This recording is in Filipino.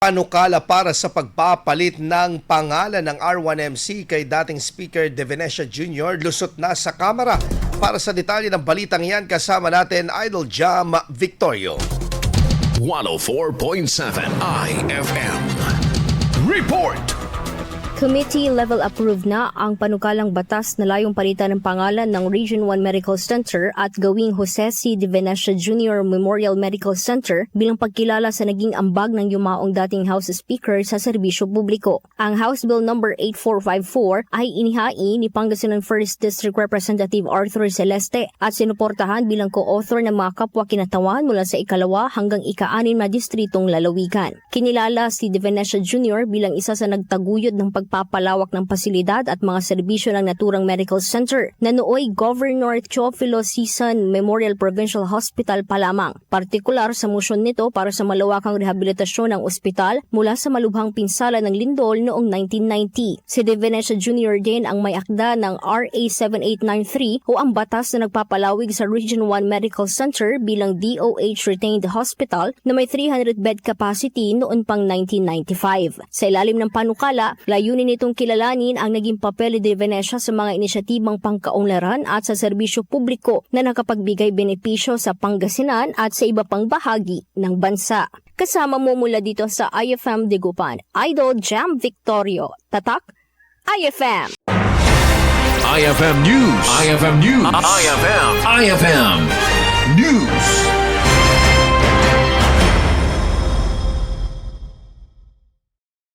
panukala para sa pagpapalit ng pangalan ng R1MC kay dating Speaker De Venecia Jr. lusot na sa Kamara. Para sa detalye ng balitang yan, kasama natin Idol Jam Victorio. 104.7 IFM Report. Committee-level approved na ang panukalang batas na layong palitan ng pangalan ng Region 1 Medical Center at gawing Jose C. De Venecia Jr. Memorial Medical Center bilang pagkilala sa naging ambag ng yumaong dating House Speaker sa serbisyo publiko. Ang House Bill No. 8454 ay inihain ni Pangasinan 1st District Representative Arthur Celeste at sinuportahan bilang co-author ng mga kapwa kinatawan mula sa ikalawa hanggang ika-6 na distritong lalawigan. Kinilala si De Venecia Jr. bilang isa sa nagtaguyod ng pagpapalawak ng pasilidad at mga serbisyo ng naturang medical center na nooy Governor Teofilo Sison Memorial Provincial Hospital pa lamang. Partikular sa motion nito para sa malawakang rehabilitasyon ng ospital mula sa malubhang pinsala ng lindol noong 1990. Si De Venecia Jr. din ang may akda ng RA 7893 o ang batas na nagpapalawig sa Region 1 Medical Center bilang DOH Retained Hospital na may 300-bed capacity noon pang 1995. Sa ilalim ng panukala, layunin nitong kilalanin ang naging papel ni De Venecia sa mga inisyatibang pangkaunlaran at sa serbisyo publiko na nakapagbigay benepisyo sa Pangasinan at sa iba pang bahagi ng bansa. Kasama mo mula dito sa IFM Dagupan, Idol Jam Victorio. Tatak, IFM! IFM News. IFM News. IFM News.